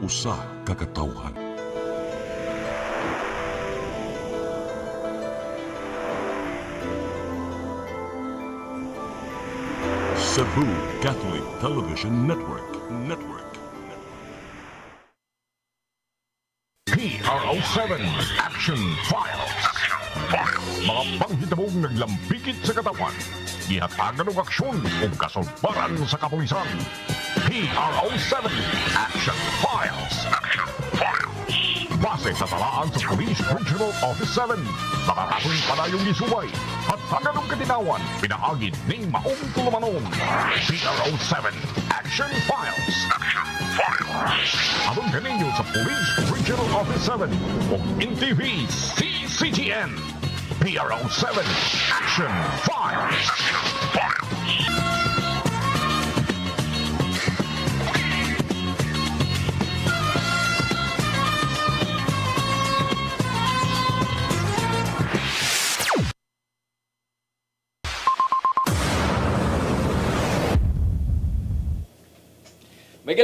usa ka katawhan. Cebu Catholic Television Network. PRO7 Action Files. Mga panghitabong naglambikit sa katawan. Gihatagan ng aksyon o kasulbaran sa kapulisan. PRO7 Action Files. Base sa talaan sa Police Regional Office 7. Nakakasong palayong gisubay at taganong katinawan pinaagid ning maong tulumanon. PRO7 Action Files. Abang kaninyo sa Police Regional Office 7 o NTV CCGN. PRO7 Action Files.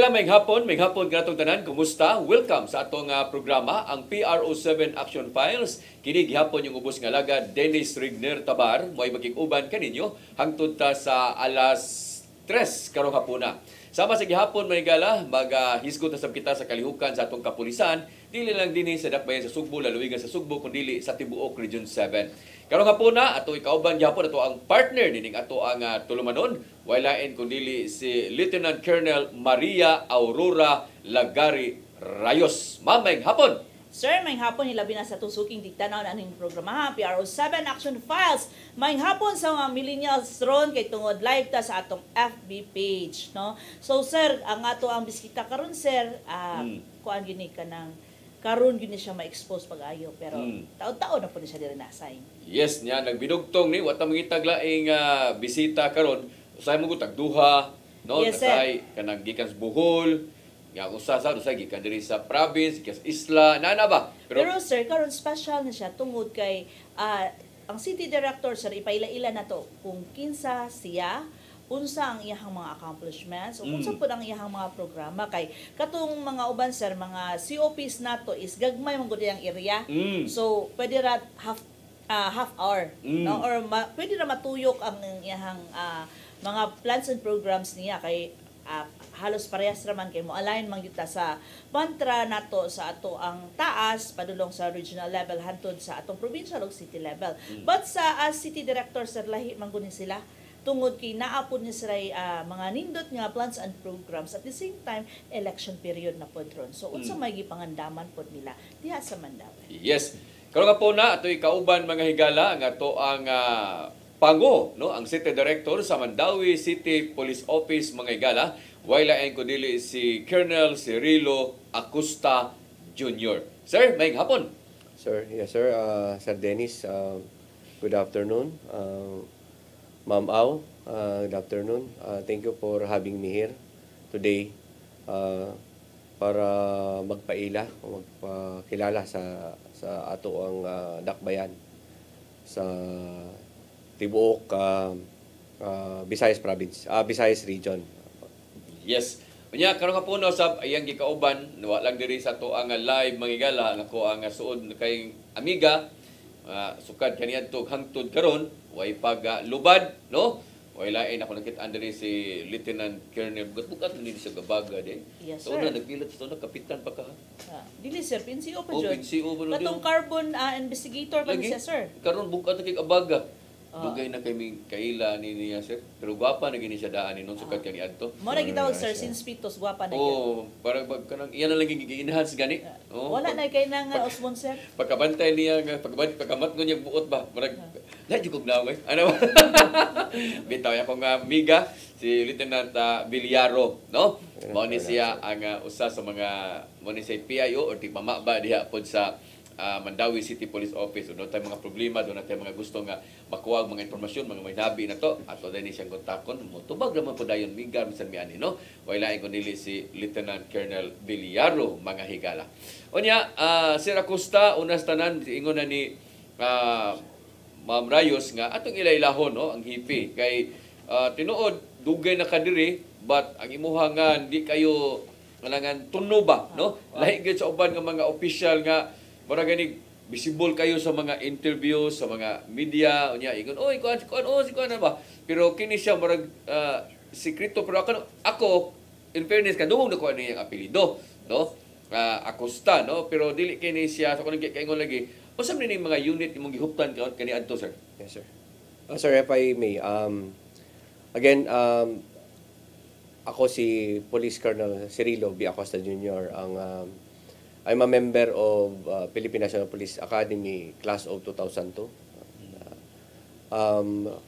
May hapon kanatong tanan, kumusta? Welcome sa atong programa, ang PRO7 Action Files. Kini gihapon yung ubos nga lagad Dennis Rigner Tabar, mo'y maging-uban kaninyo hangtod ta sa alas 3 karong hapuna. Sama sa gihapon may gala, maghisgot na sab kita sa kalihukan sa atong kapulisan, dili lang dinhi sa dakbayan sa Sugbo, laluigan sa Sugbo, kundi sa Tibuok Region 7. Karong hapuna ato ikauban gyapon ato ang partner dining ato ang tulumanon, walain kundi si Lieutenant Colonel Maria Aurora Lagari Rayos. Ma'am, may hapon. Sir, may hapon hilabi na sa tusuking digtanaw na aning programa, PRO7 Action Files. May hapon sa mga millennials ron kay tungod live ta sa atong FB page, no? So sir, ang ato ang biskita karon sir, kuan gini kanang karon gini siya ma-expose pag-ayo pero taon-taon na po siya diri na-assign. Yes, niya nagbidugtong ni wata mangitag laing bisita karon. Usay mo gutag duha, no? Yes, Usay kanang gikan sa Bohol. Nga usay gikan diri sa province, gikan sa isla, nana ba? Pero sir, karon special na siya tungod kay ang city director sir ipaila-ila na to kung kinsa siya, unsa ang iyang mga accomplishments, o unsa pud ang iyang mga programa kay katong mga uban sir, mga COPs nato is gagmay man gud ang area. So pwede ra half hour, no, or pwede ra matuyok ang iyang mga plans and programs niya kay halos parehas raman kay mo align man gyud ta sa mantra nato sa ato ang taas padulong sa regional level hantod sa atong provincial ug city level. But sa as city director sir lahi man gud sila tungod kay naapod ni sila mga nindot nga plans and programs at the same time election period na pod ron. So unsa may gipangandaman pod nila diha sa Mandawi. Yes. Karon nga po na ato'y kauban mga higala nga to ang Pango, no, ang City Director sa Mandawi City Police Office mga higala. Wailain ko dili si Colonel Cirilo Acosta Jr. Sir, may hapon. Sir, yes sir. Sir Dennis, good afternoon. Ma'am Au, good afternoon. Thank you for having me here today para magpaila o magpakilala sa ato ang dakbayan sa Tibuok, Visayas Province, Visayas Region. Yes. Unya karon nga puno sa iyang gikauban, wa lang diri sa to ang live mangigala nga ko ang suod kay amiga sukad kaniadto hangtod karon way paglubad, no? Way lain ako nakita diri si Lieutenant Colonel bukat ni sa gabaga de. Yes, so sir. na nagpilat sa na kapitan pa ka. Dili sir, PNCO pa Oh, jud. PNCO ba na Katong carbon investigator pa ni siya sir. Karon bukat kay gabaga. Dugay na kami kaila ni niya sir. Pero gwapa na gini siya daan ni nung sukat kani adto. Mo na gitawag sir since pitos gwapa na gyud. Oh, parang kanang iyan na lang gi-enhance gani. Oh, Wala na kay nang osmon sir. pagkabantay niya nga pagkamat niya buot ba murag la jud naway ano bitaw ya kong amiga si Lieutenant Villaro, no, mao ni siya ang usa sa mga mo ni siya PIO or tigmama ba diha pod sa Mandawi City Police Office. Doon tayo mga problema, doon tayo mga gusto nga makuha mga informasyon, mga maynabi na to. Ato din siyang kontakon. Tubag naman po dayon miga bisan mi ani, no. Wala ko nili si Lieutenant Colonel Villaro mga higala. Unya Sir Acosta unas tanan ingon na ni Ma'am Rayos nga atong ilailahon, no, ang hipi kay tinuod dugay na kadiri but ang imuha nga di kayo kanangan tuno ba, no? Lahi gyud sa uban nga mga official nga mura gani visible kayo sa mga interview sa mga media unya ingon oy kuan si kuan ba, pero kini siya murag sikreto, pero ako in fairness kadungog na ko ano yung apelyido, no? Acosta, no? Pero dili kini siya sa kunang kaingon lagi. Unsa man ni mga unit imong gihuptan kani adto, sir? Yes, sir. Sir, if I may, again, ako si Police Colonel Cirilo B. Acosta Jr. I'm a member of Philippine National Police Academy Class of 2002.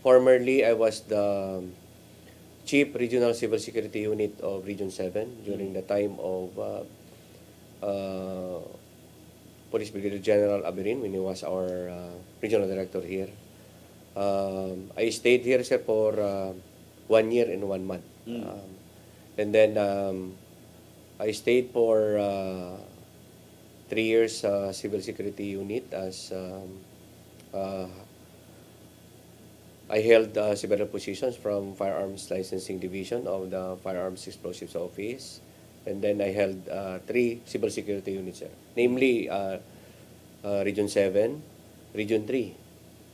Formerly, I was the Chief Regional Civil Security Unit of Region 7 during the time of Police Brigadier General Aberin when he was our Regional Director here. I stayed here, sir, for 1 year and 1 month. And then I stayed for 3 years Civil Security Unit as I held several positions from Firearms Licensing Division of the Firearms Explosives Office. And then I held 3 Civil Security units, sir. Namely, Region 7, Region 3,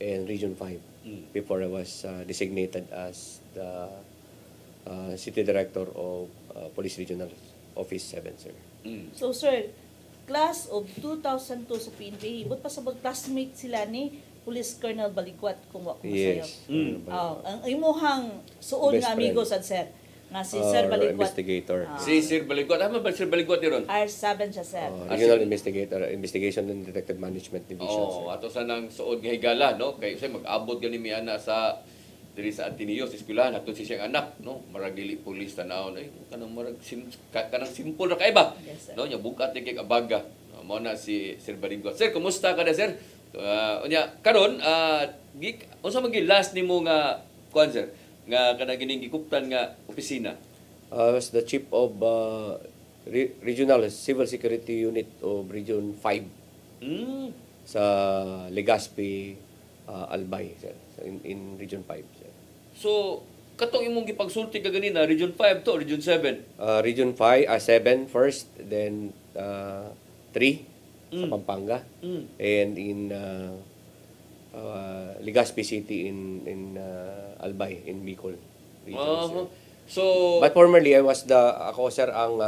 and Region 5 before I was designated as the City Director of Police Regional Office 7, sir. So sir, class of 2002 sa PNP, but pa sa classmate sila ni Police Colonel Balikwat kung wa ko masayo. Yes. Ang imuhang suod Best nga amigo sad sir, nga si Sir Our Balikwat. investigator. Si Sir Balikwat, ano ba Sir Balikwat ni ron? R7 siya sir. Regional Investigator, Investigation and Detective Management Division, sir. Ato sa nang suod nga higala, no? Kay usay mag-abot gani mi ana sa diri sa Ateneo sa eskwelahan ato si siyang anak, no? Marag dili pulis tanaw ay kanang marag kanang simple ra kay ba? Yes, sir. No, nya bukat ni kay abaga. Mao na si Sir Balikwat. Sir, kumusta ka na, sir? Unya karon unsa man gi last nimo nga kuan, sir? Nga kanang gining gikuptan nga opisina? I was the Chief of Regional Civil Security Unit of Region 5 sa Legazpi, Albay, sir. In Region 5, sir. So, katong imong gipagsulti ka ganina, Region 5 to, Region 7? Region 5, 7 first, then 3 sa Pampanga, and in Legazpi City in Albay, in Bicol region, sir. So, But formerly, ako sir ang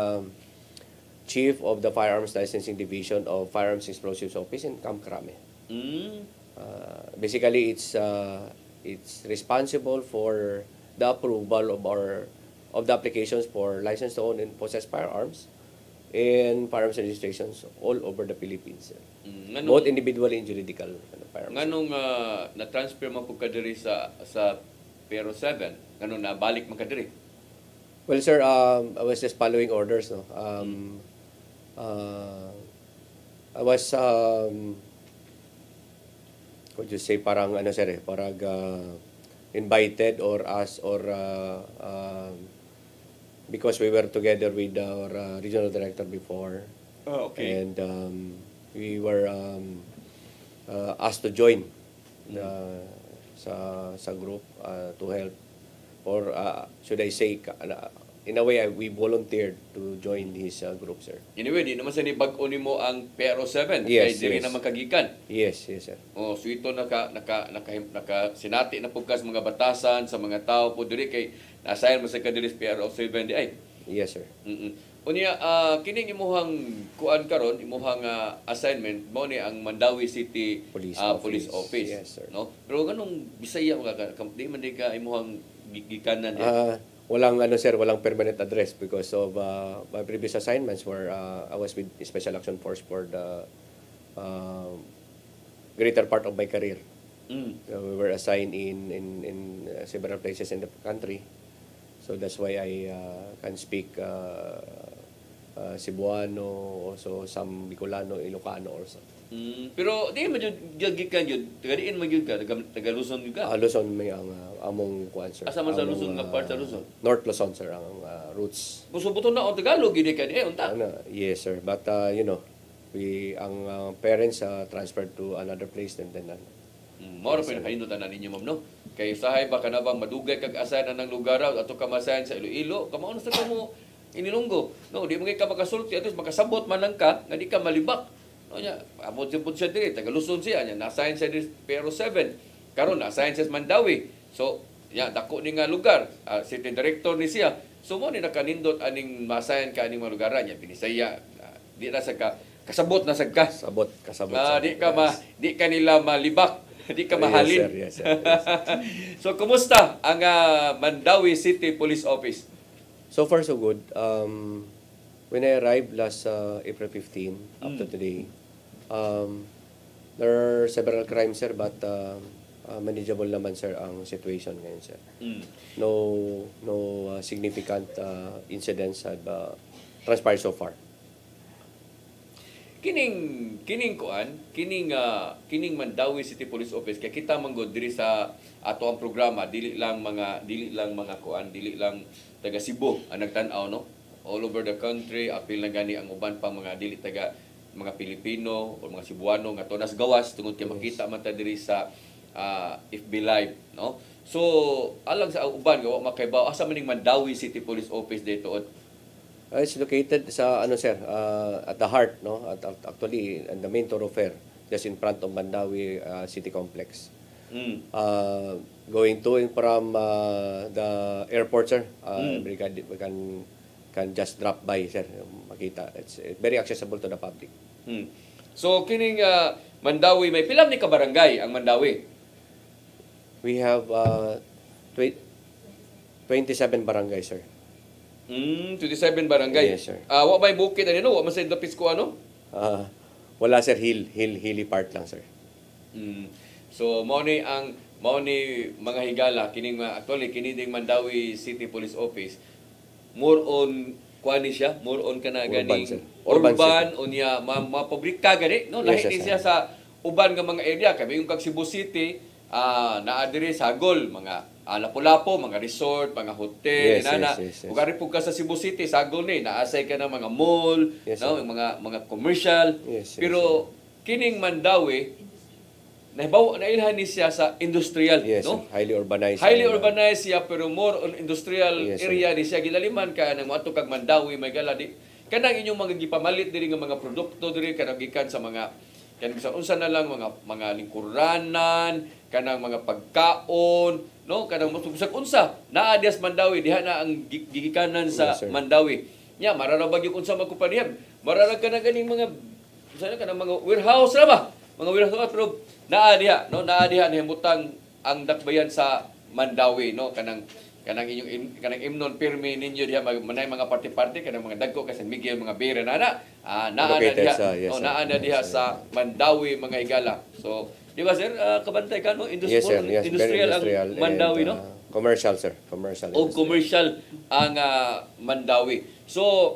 Chief of the Firearms Licensing Division of Firearms Explosives Office in Camp Crame. Basically, it's responsible for the approval of the applications for license to own and possess firearms and firearms registrations all over the Philippines, sir. Both individual and juridical firearms. nganong na-transfer man pud ka diri sa Pero 7, nganong nabalik man ka diri? Well, sir, I was just following orders, no. I was would you say parang ano, sir, parang invited or asked or because we were together with our regional director before. Oh, okay. And we were asked to join sa group to help, or should I say, in a way, we volunteered to join his group, sir. Anyway, di naman sa nibag-o nimo ang Pero 7. Yes, kay diri yes. naman kagikan. Yes, sir. Oh, so ito naka sinati na pugkas mga batasan sa mga tao po diri kay na-assign mo sa kadiri Pero 7 di ay. Yes, sir. Unya kining imuhang kuan karon, imuhang assignment mo ni ang Mandawi City Police Police Office. Yes, sir. No? Pero ganong Bisaya mga di man di ka imuhang gikanan di. Walang sir, walang permanent address because of my previous assignments where I was with Special Action Force for the greater part of my career. We were assigned in several places in the country. So that's why I can speak Cebuano, also some Bicolano, Ilocano also. Pero di man jud gikan jud, tagadiin man jud ka, taga Luzon jud ka. Luzon may ang among kuan, sir. Asa man sa Among, Luzon nga part sa Luzon? North Luzon, sir, ang roots. Buso-buto na o Tagalog gid ka di unta. Yes, sir. But ang parents transferred to another place and then Mao ra pa hindutan na ninyo, ma'am, no? Kay usahay ba ka na bang madugay kag assign na ng lugar ato ka masayan sa Iloilo? Kamao na sa kamo inilunggo. No, di mo ka makasulti at least makasabot man lang ka nga di ka malibak. No nya, abot siya diri, taga-Luzon siya nya, na-assign siya diri Pero 7. Karon na-assign siya sa Mandawi. So, ya dako ni nga lugar, city director ni siya. So mo ni nakanindot aning masayan ka aning mga lugaran nya Binisaya. Di na sa kasabot na sa ka. Kasabot. Di ka nila malibak. Di ka mahalin. Yes, sir. So, kumusta ang Mandawi City Police Office? So far, so good. When I arrived last April 15, up to today, there are several crimes, sir, but manageable naman, sir, ang situation ngayon, sir. No significant incidents have transpired so far. Kining Mandawi City Police Office kay kita manggod diri sa ato ang programa dili lang mga taga Cebu ang nagtan-aw, no, all over the country. Apil na gani ang uban pa mga dili taga mga Pilipino o mga Cebuano nga tunas gawas tungod kay makita man ta diri sa FB Live, no. So alang sa uban nga wa makaibaw asa maning Mandawi City Police Office dito. It's located sa sir, at the heart, no, actually in the main thoroughfare, just in front of Mandawi City Complex. Going to and from the airport, sir, we can just drop by, sir, makita. It's very accessible to the public. So kining Mandawi, may pilam ni ka barangay ang Mandawi? We have 27 barangay, sir. 27 barangay. Yes, sir. Wa may bukid ano, wa man sa dapis ko ano? Wala, sir, hilly part lang, sir. So mao ni mga higala kining actually kini ding Mandawi City Police Office more on kuani siya, more on kana ganing urban unya mapabrika gani, no, lahi ni siya sa uban nga mga area kay yung kag Cebu City naa diri sagol mga Lapu-Lapu, mga resort, mga hotel, yes. Ug ari pug ka sa Cebu City, sagol ni naasay ka na mga mall, no, mga commercial. Pero kining Mandawi nailhan ni siya sa industrial, no? Highly urbanized. Highly urbanized siya pero more on industrial area ni siya. Gilaliman ka nang moadto kag Mandawi may galadi. Kanang inyong mga gipamalit diri nga mga produkto diri kanang gikan sa mga kanang unsa na lang mga lingkuranan, kanang mga pagkaon, no, kanang musag unsa naa dias Mandawi diha na ang gigikanan sa Mandawi. Nya mararabag yung unsa magkumpanya. Mararag ka na ganing mga sana kanang mga warehouse ra ba? Mga warehouse pero naa diha nahimutang ang dakbayan sa Mandawi, no, kanang inyong kanang imnon pirmi ninyo diha manay mga party kanang mga dagko kasi Miguel mga bere naa na diha sa Mandawi mga higala. So di ba, sir, kabantay ka, no? Industrial ang Mandawi, no? Commercial, sir. Commercial. Commercial ang Mandawi. So,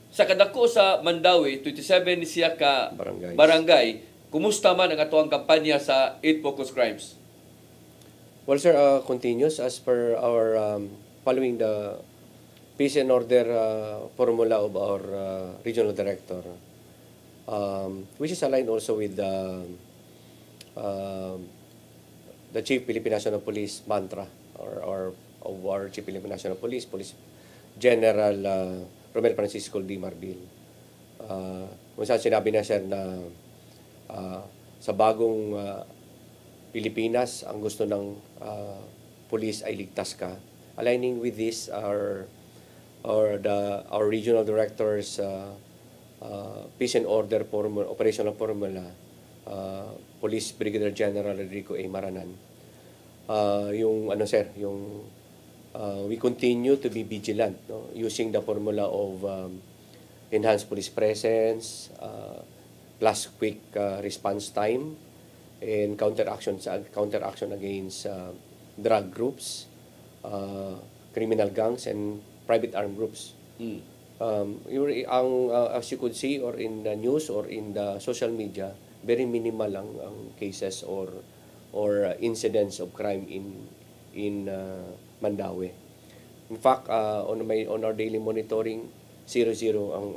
sa kadako sa Mandawi, 27 siya ka barangay. Kumusta man ang atoang kampanya sa 8 Focus Crimes? Well, sir, continues as per our following the peace and order formula of our regional director, which is aligned also with the Chief Philippine National Police mantra or of our Chief Philippine National Police General Romel Francisco D. Marbil. Kung saan sinabi na, sir, na sa bagong Pilipinas, ang gusto ng police ay ligtas ka. Aligning with this, our regional directors peace and order formula, operational formula, Police Brigadier General Rodrigo A. Maranan. We continue to be vigilant, no, using the formula of enhanced police presence, plus quick response time, and counteraction against drug groups, criminal gangs, and private armed groups. As you could see, or in the news or in the social media, very minimal ang cases or incidents of crime in Mandawi. In fact, on our daily monitoring, 0 ang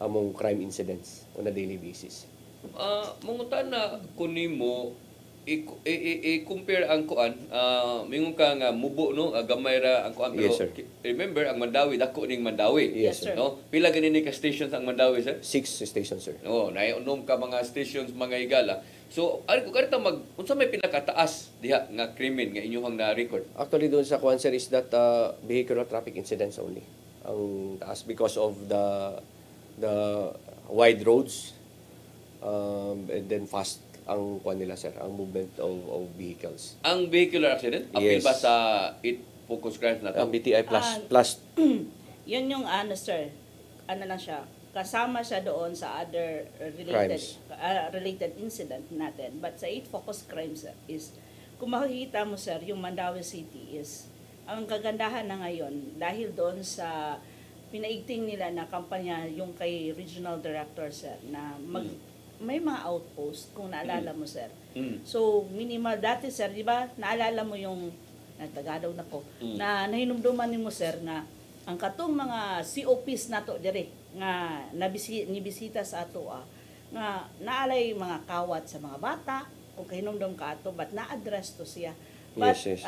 among crime incidents on a daily basis. Mungutan na kunimo i-compare ang kuan, mingon ka nga mubo no, gamay ra ang kuan, pero Yes, sir. remember ang Mandawi dako ning Mandawi. Yes, sir. No? Pila ganini ka stations ang Mandawi, sir? 6 stations, sir. No, naiunom ka mga stations mga higala. So, ari ko karita unsa may pinakataas diha nga krimen nga inyong na-record? Actually, doon sa kuan, sir, is that vehicular traffic incidents only. Ang taas because of the wide roads and then fast ang kuan nila, sir, ang movement of vehicles. Ang vehicular accident, apil Yes. ba sa it focus crimes na to? Ang BTI Ah, plus Yun yung sir, ano lang siya, kasama siya doon sa other related Crimes. related incident natin. But sa 8 focus crimes is, kung makikita mo sir, yung Mandawi City is, ang kagandahan na ngayon, dahil doon sa pinaigting nila na kampanya yung kay regional director sir, na may mga outpost, kung naalala mo sir. Mm. So, minimal dati sir, di ba, naalala mo yung, nagtagadaw na ko, na nahinumduman ni mo sir na ang katong mga COPs nato dire nga nibisita sa ato nga naalay mga kawat sa mga bata kung kahinumdum ka ato but na-address to siya. But Yes, yes.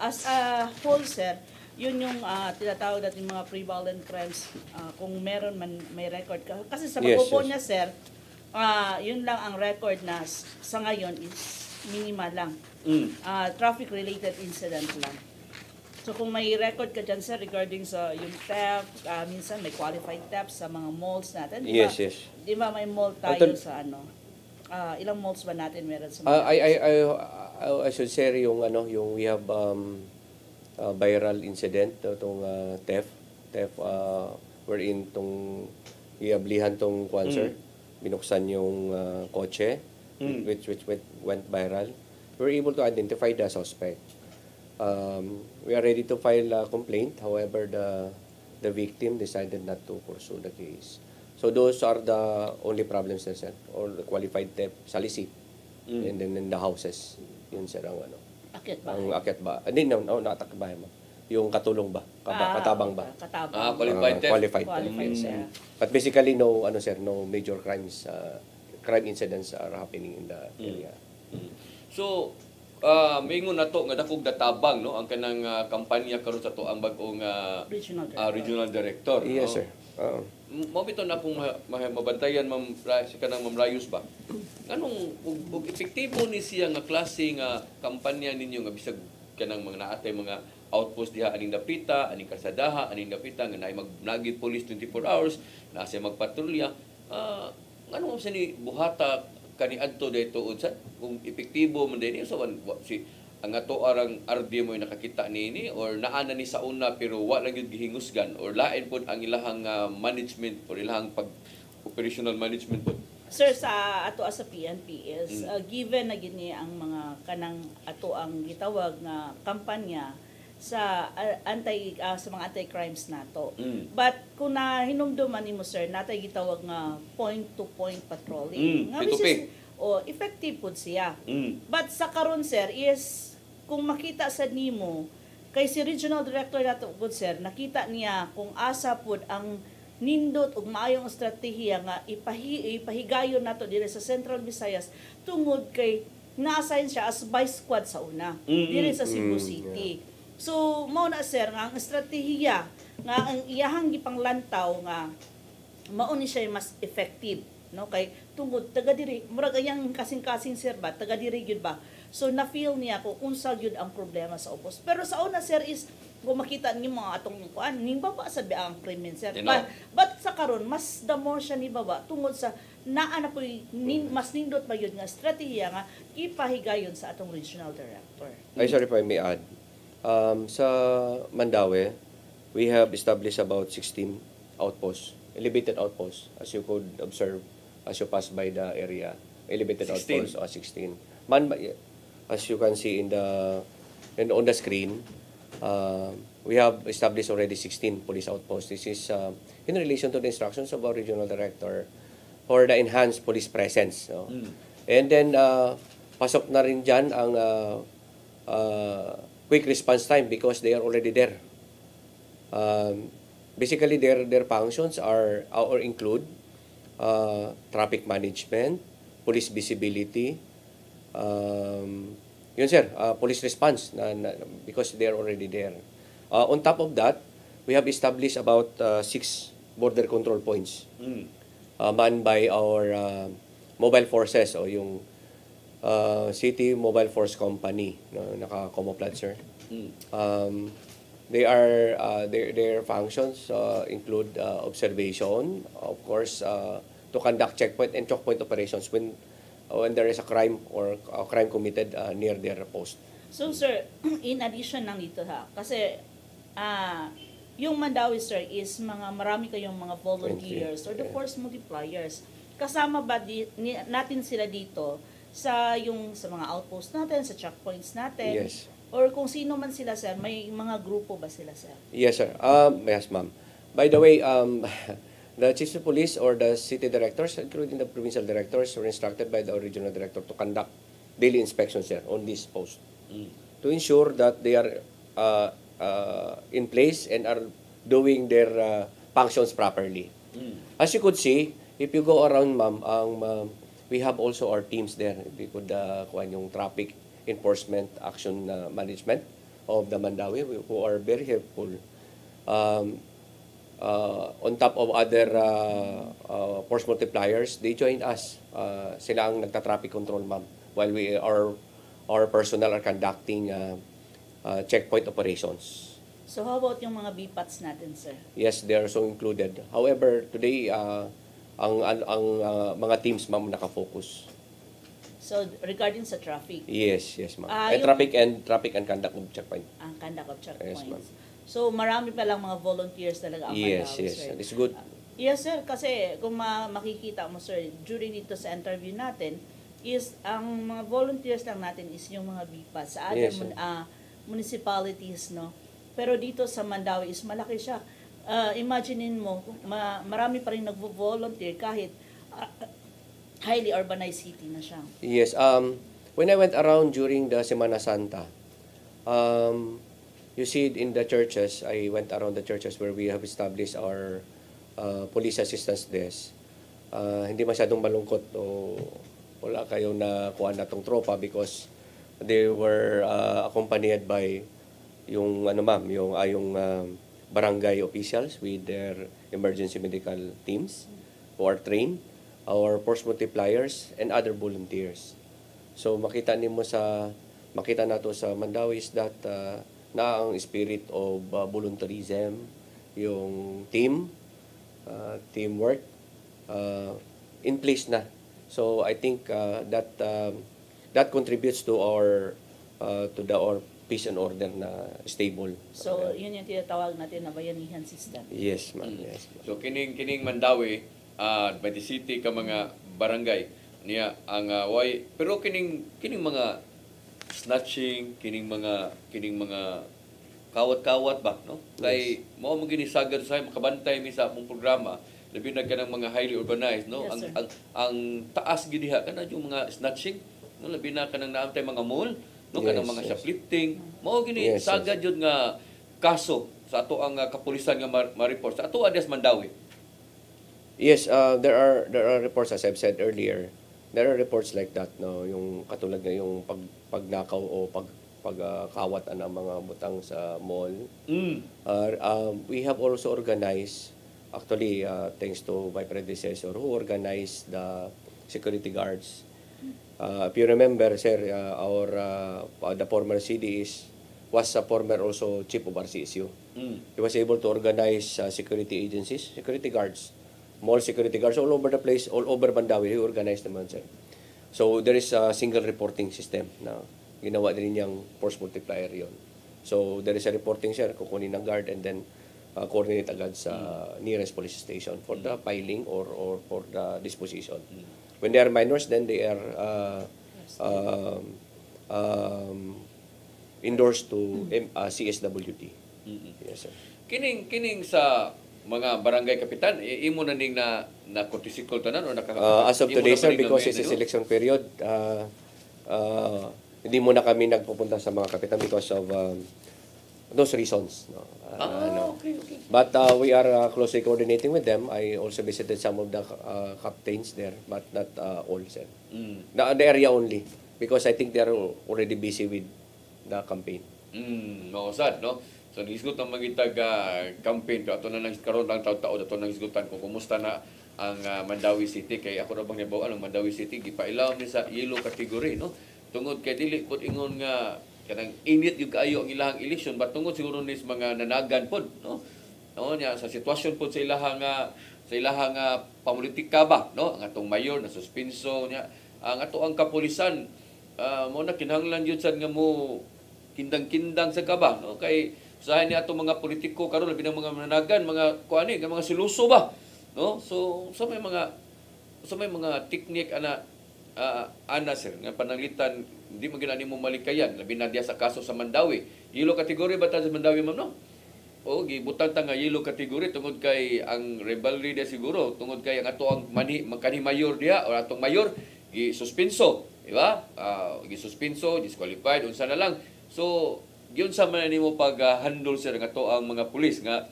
As a whole sir, yun yung tinatawag natin mga prevalent crimes kung meron man may record ka. Kasi sa Yes, pagpupo yes. niya sir, yun lang ang record na sa ngayon is minimal lang. Traffic-related incident lang. So kung may record ka dyan sir regarding sa yung theft, minsan may qualified theft sa mga malls natin. Di ba? Yes, yes. Di ba may mall tayo Until- sa ano? Ilang malls ba natin meron sa I should share yung yung we have viral incident tong theft wherein tong iablihan tong cancer binuksan yung kotse which went viral. We were able to identify the suspect. We are ready to file a complaint. However, the victim decided not to pursue the case. So those are the only problems there, sir. Or the qualified theft sa receipt. And then in the houses. Yun, sir, ang Akit ba? ang akyat ba? Hindi, no, natakbayan mo. Yung katulong ba? Katabang ba? Katabang. Qualified theft. Qualified theft, Qualified, yes, sir. yeah. But basically, no, sir, no major crimes, crime incidents are happening in the area. So, mingon na to nga dakog databang no ang kanang kampanya karon sa to ang bag-ong regional director. Yes, no? sir. Mo bitaw na pong mabantayan si kanang Ma'am Rayos ba? Anong ug epektibo ni siya nga klase nga kampanya ninyo nga bisag kanang mga naatay mga outpost diha aning dapita, aning kasadaha, aning dapita nga naay magnagi police 24 hours, na siya magpatrolya. Ano sa ni buhata kaniadto dayto unsa kung epektibo man dinhi so si ang ato arang RD mo nakakita nini or naana ni sa una pero wa lang gyud gihingusgan or lain pod ang ilahang management or ilahang pag operational management pod. Sir, sa ato as sa PNP is given na gini ang mga kanang ato ang gitawag nga kampanya sa sa mga anti-crimes nato. But kung nahinumduman nimo sir, natay gitawag nga point-to-point patrolling. Nga which is effective pud siya. But sa karon sir is kung makita sa nimo kay si regional director nato pud sir, nakita niya kung asa pud ang nindot ug maayong estratehiya nga ipahigayon nato dire sa Central Visayas tungod kay na-assign siya as vice squad sa una dire sa Cebu City. So mao na sir nga ang estratehiya nga ang iyahang gipanglantaw nga mao ni siya mas effective no kay tungod taga diri murag ayang kasing-kasing sir ba taga diri gyud ba so na feel niya kung unsa gyud ang problema sa opos pero sa una sir is kung makita ni mga atong kuan ning baba sa ang krimen sir but sa karon mas the more siya ni baba tungod sa naa na poy mas nindot pa gyud nga estratehiya nga ipahigayon sa atong regional director. Ay, sorry if I may add. Sa Mandawi, we have established about 16 outposts, elevated outposts, as you could observe as you pass by the area. Elevated 16. outposts, 16. As you can see on the screen, we have established already 16 police outposts. This is in relation to the instructions of our regional director for the enhanced police presence. No? And then, pasok na rin dyan ang quick response time because they are already there. Basically, their functions are or include traffic management, police visibility, Yun sir, police response because they're already there. On top of that, we have established about 6 border control points manned by our mobile forces o yung City Mobile Force Company, no, naka-camouflage sir. Their functions include observation, of course, to conduct checkpoint and chokepoint operations when there is a crime or a crime committed near their post. So sir, in addition lang dito ha, kasi yung Mandawi sir is marami kayong mga volunteers or the force multipliers. Kasama ba natin sila dito sa mga outposts natin, sa checkpoints natin? Yes. Or kung sino man sila sir, may mga grupo ba sila sir? Yes sir. Yes ma'am. By the way, the chiefs of police or the city directors, including the provincial directors, were instructed by the regional director to conduct daily inspections here on this post to ensure that they are in place and are doing their functions properly. As you could see, if you go around, ma'am, we have also our teams there. If you could kuha yung traffic enforcement action management of the Mandawi who are very helpful. On top of other force multipliers, they join us. Sila ang nagta-traffic control, ma'am, while our personnel are conducting checkpoint operations. So how about yung mga BPATs natin, sir? Yes, they are so included. However, today, ang mga teams, ma'am, nakafocus. So regarding sa traffic? Yes, ma'am. Yung Traffic and conduct of checkpoint. ang conduct of Yes, checkpoints. ma'am. So marami pa lang mga volunteers talaga ang Yes, Mandawi, yes. sir. It's good. Yes, sir. Kasi kung makikita mo, sir, during dito sa interview natin, is ang mga volunteers lang natin is yung mga BPAT sa other Yes, sir. municipalities, no? Pero dito sa Mandawi is malaki siya. Imaginein mo, marami pa rin nagvo-volunteer kahit highly urbanized city na siya. Yes. When I went around during the Semana Santa, you see it in the churches. I went around the churches where we have established our police assistance desk. Hindi masyadong malungkot o wala kayong nakuha na tong tropa because they were accompanied by yung barangay officials with their emergency medical teams who are trained, our force multipliers, and other volunteers. So makita nato sa Mandawi is that na ang spirit of volunteerism, yung teamwork, in place na. So I think that contributes to our peace and order na stable. So yun yung tinatawag natin na bayanihan system. Yes, ma'am. Yes, ma'am. So kining Mandawi by the city ka mga barangay niya ang pero kining mga snatching, kining mga kawat-kawat ba, no? Kay mao mo gini sagad sa makabantay mi sa among programa, labi na kanang mga highly urbanized, no? Yes, sir. ang taas gid diha kana yung mga snatching, no? Labi na kanang naamtay mga mall, no? Kanang mga shoplifting, mao gini Yes, sagad jud nga kaso sa ato ang kapulisan nga ma-report sa ato Ades Mandawi. Yes, there are reports, as I've said earlier. There are reports like that, no, yung katulad ng yung pagnakaw o pagkawat ng mga butang sa mall. We have also organized, actually, thanks to my predecessor, who organized the security guards. If you remember, sir, the former CD was a former also chief of RCSU. He was able to organize security agencies, security guards, mall security guards all over the place, all over Mandawi. He organized naman, sir. So there is a single reporting system na ginawa din niyang force multiplier yon. So there is a reporting, sir, kukunin ng guard and then coordinate agad sa nearest police station for the filing or for the disposition. When they are minors, then they are endorsed to CSWT. Yes, sir. Kining sa mga barangay kapitan, imo na ning na kotisikol tanan o as of today, sir, because it's a selection period, hindi muna kami nagpupunta sa mga kapitan because of those reasons. No? Okay. But we are closely coordinating with them. I also visited some of the captains there, but not all, sir. The area only. because I think they are already busy with the campaign. Mausad, no? So, nagisgot ang magitag campaign. Ato na nang karoon lang taon-taon. Ato nang nagisgutan kung kumusta na ang Mandawi City. Kay ako na bang nabawa ang Mandawi City. Gipailaw ni sa yellow category, no? Tungod kay dili po ingon nga kanang init yung kaayo ang ilahang election. But tungod siguro ni mga nanagan po, no? No, nya sa sitwasyon po sa ilahang pamulitika ba, no? Ang atong mayor na suspenso niya. Ang ato ang kapulisan, mo na kinahanglan yun sad nga mo kindang-kindang sa kaba, no? Kay usahay ni ato mga politiko karon labi ng mga mananagan, mga kuani, mga siluso ba, no? So may mga teknik ana sir nga pananglitan hindi man ginani mo malikayan labi na diya sa kaso sa Mandawi. Yellow category ba ta sa Mandawi, ma'am, no? O gibutang ta nga yellow category tungod kay ang rivalry dia siguro tungod kay ang ato ang kanhi mayor diha o atong mayor gi-suspenso, di ba? Gi-suspenso, disqualified unsa na lang. So gyud sa man nimo pag-handle sir nga to ang mga pulis nga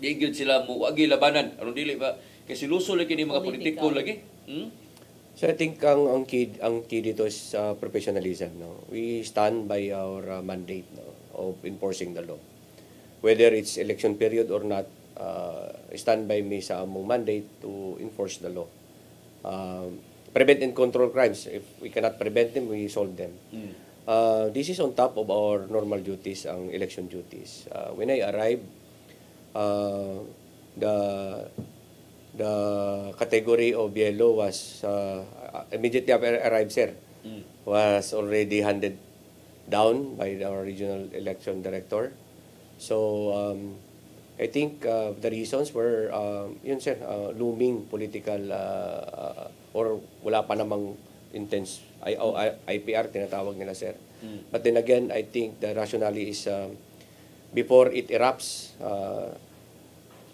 di gyud sila mo wagi labanan aron dili ba kay siluso lagi ni mga politiko lagi. So I think ang key dito is professionalism, no? We stand by our mandate, no, of enforcing the law. Whether it's election period or not, stand by me sa among mandate to enforce the law. Prevent and control crimes. If we cannot prevent them, we solve them. This is on top of our normal duties, ang election duties. When I arrived, the category of yellow was immediately after I arrived, sir, was already handed down by our regional election director. So I think the reasons were yun, sir, looming political or wala pa namang intense IPR tinatawag nila, sir. But then again, I think the rationale is before it erupts,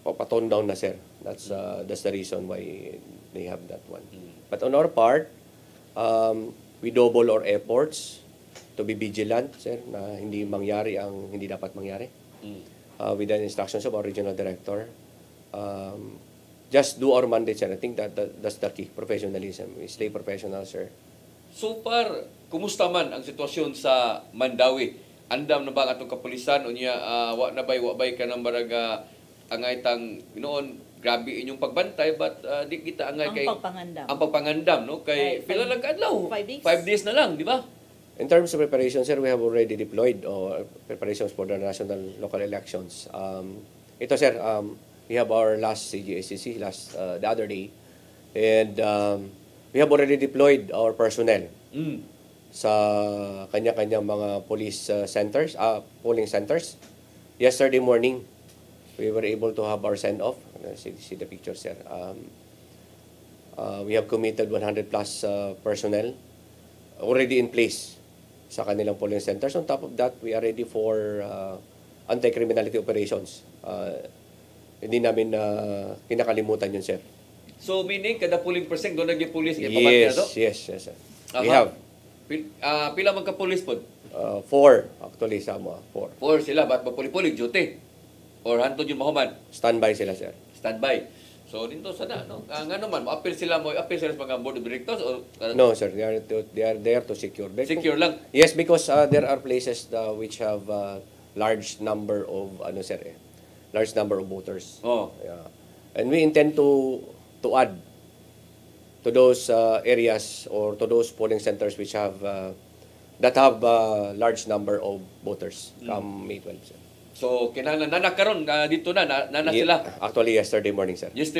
patone down na, sir. That's the reason why they have that one. But on our part, we double our efforts to be vigilant, sir, na hindi mangyari ang hindi dapat mangyari. With the instructions of our regional director, just do our mandate, sir. I think that's the key. Professionalism. We stay professional, sir. So far, kumusta man ang sitwasyon sa Mandawi? Andam na ba ang atong kapulisan o niya wa bay ka ng baraga angay tang noon grabe inyong pagbantay but di kita angay kay ang pagpangandam, no? Kay pila lang kadlaw? 5 days na lang, di ba? In terms of preparation, sir, we have already deployed preparations for the national local elections. Ito, sir, we have our last CGSCC the other day, and we have already deployed our personnel sa kanya-kanyang mga police centers, polling centers. Yesterday morning, we were able to have our send-off. See the picture, sir. We have committed 100 plus personnel already in place sa kanilang polling centers. On top of that, we are ready for anti-criminality operations. Hindi namin kinakalimutan yun, sir. So, meaning, kada polling percent, doon naging police? Yes, sir. We have. Pila man ka police po? 4, actually, sama. 4 sila, ba't ba puli-puli, duty? Or hantod yung mahuman? Standby sila, sir. Standby. So, dito sana, no? Nga naman, mo-appeal sila sa mga board of directors? Or, no, sir. They are there to secure. Secure lang? Yes, because there are places which have large number of, large number of voters. Oh. Yeah. And we intend to add to those areas or to those polling centers which have that have large number of voters come May 12, sir. So, kinahanglan na karon dito na sila. Actually, yesterday morning, sir. Yes,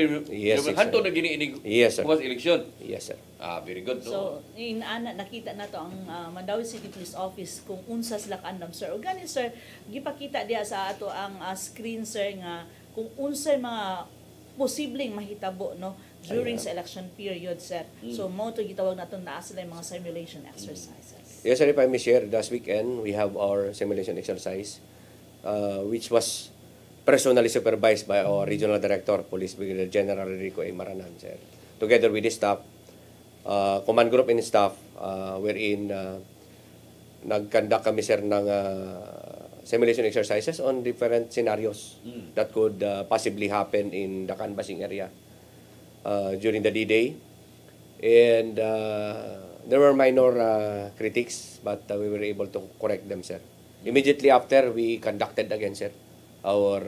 hanto na giniinig. Yes, sir. Election. Yes, sir. Very good. So, nakita na to ang Mandawi City Police Office kung unsa sila kaandam, sir. O gani, sir, gipakita diya sa ato ang screen, sir, nga kung unsay mga posibleng mahitabo, no, during sa election period, sir. So, mo to gitawag naton na sila yung mga simulation exercises. Yes, sir, if I may share, last weekend, we have our simulation exercise, which was personally supervised by our Regional Director, Police Brigadier General Rico A. Maranan, sir. Together with the staff, command group and staff, wherein nag-conduct kami, sir, ng simulation exercises on different scenarios that could possibly happen in the canvassing area during the D-Day. And there were minor critics, but we were able to correct them, sir. Immediately after, we conducted again, sir, our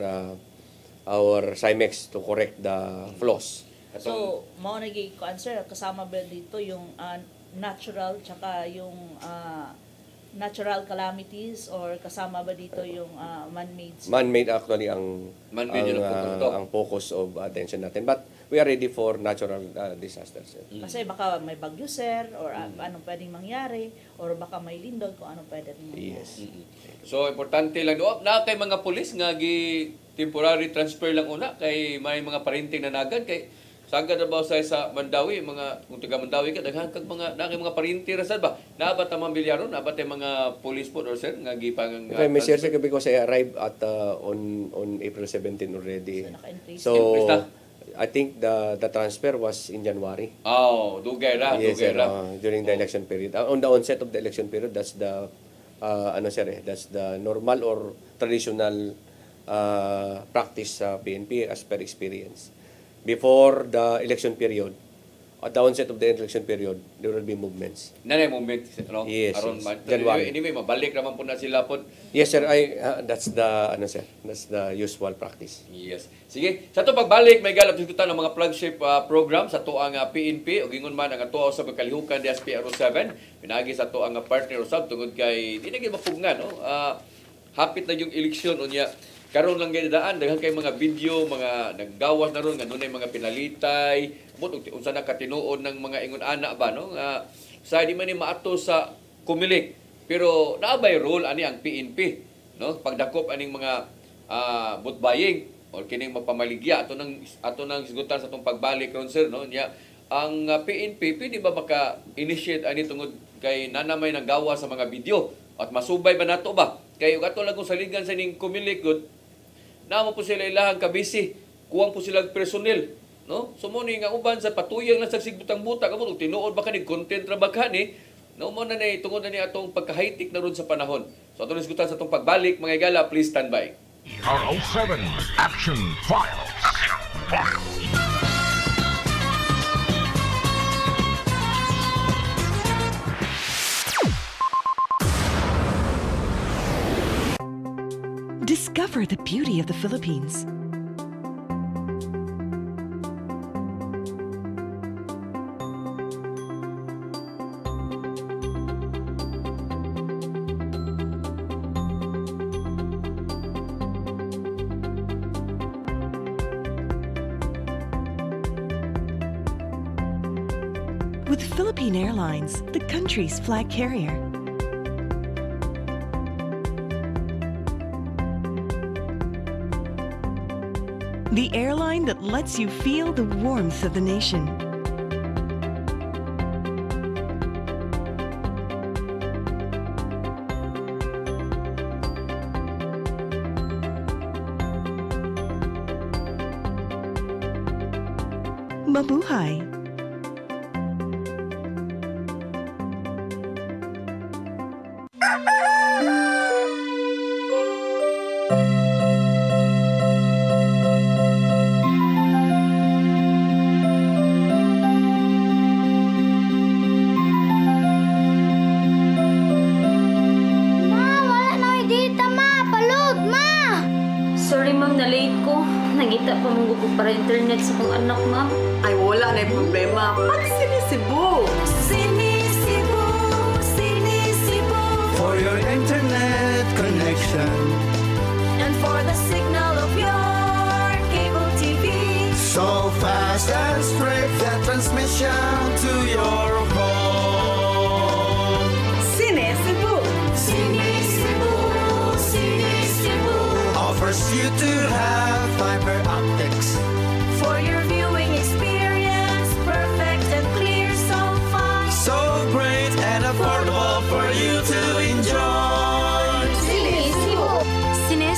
CIMEX to correct the flaws. So, mao naging answer kasama ba dito yung natural tsaka yung natural calamities or kasama ba dito yung man-made? Man-made actually ang Man-made yun ang focus of attention natin. But we are ready for natural disasters, sir. Kasi baka may bagyo, sir, or anong pwedeng mangyari, or baka may lindol, kung anong pwedeng mangyari. Yes. So importante lang do na kay mga pulis nga gi temporary transfer lang una kay may mga parinting na nagad kay sagad na ba sa Mandawi mga kung taga Mandawi ka daghan kag mga na kay mga parinting ra sad ba nabat ang Bilyaro nabat ang mga police po or sir nga gipang If I may share, sir, because I arrived at on April 17 already. So, naka-in-place. So, In-place na? I think the transfer was in January. Oh, dugay ra, Yes, dugay sir, ra. during the election period. On the onset of the election period, that's the that's the normal or traditional practice sa PNP as per experience. Before the election period, at the onset of the election period, there will be movements. Nanay moment no Yes, aron yes. January. anyway mabalik naman po na sila po. Yes, sir. That's the sir. That's the usual practice. Yes. Sige, sa to pagbalik may galap diskutan ng mga flagship program sa to ang PNP ug ingon man ang ato sa kalihukan di SPRO7 pinagi sa to ang partner usab tungod kay di na gyud mapugnan no. Hapit na yung eleksyon unya karon lang gyud daan daghan kay mga video mga naggawas na ron nga dunay mga pinalitay but unsa na katinuod ng mga ingon ana ba no nga sa di man ni maato sa kumilik pero naabay role ani ang PNP no pagdakop aning mga butbaying o kining mapamaligya ato nang sigutan sa atong pagbalik ron sir no nya ang PNP pwede ba maka-initiate ani tungod kay nanamay nang gawa sa mga video at masubay ba nato ba kay ato lang kung saligan sa ning kumilik good namo po sila ilahang kabisi kuwang po sila personnel no so mo ni nga uban sa patuyang lang sa sigbutang buta kamo tinuod ba kani content ra ba kani no mo na nay tungod na ni atong pagka-high-tech na ron sa panahon so ato nisgutan sa atong pagbalik mga igala please stand by. R07 Action Files. Discover the beauty of the Philippines. With Philippine Airlines, the country's flag carrier. The airline that lets you feel the warmth of the nation. Mabuhay! Sorry ma'am, na-late ko. Nagita pa mong gusto para internet sa kong anak ma'am. Ay, wala na yung problema. Pag sinisibo. Sinisibo, sinisibo. For your internet connection. And for the signal of your cable TV. So fast and straight that transmission to your home. Sinisibo. Sinisibo, sinisibo. Offers you to have fiber optics. For your viewing experience, perfect and clear so fast. So great and affordable for you to enjoy. Sinisibo.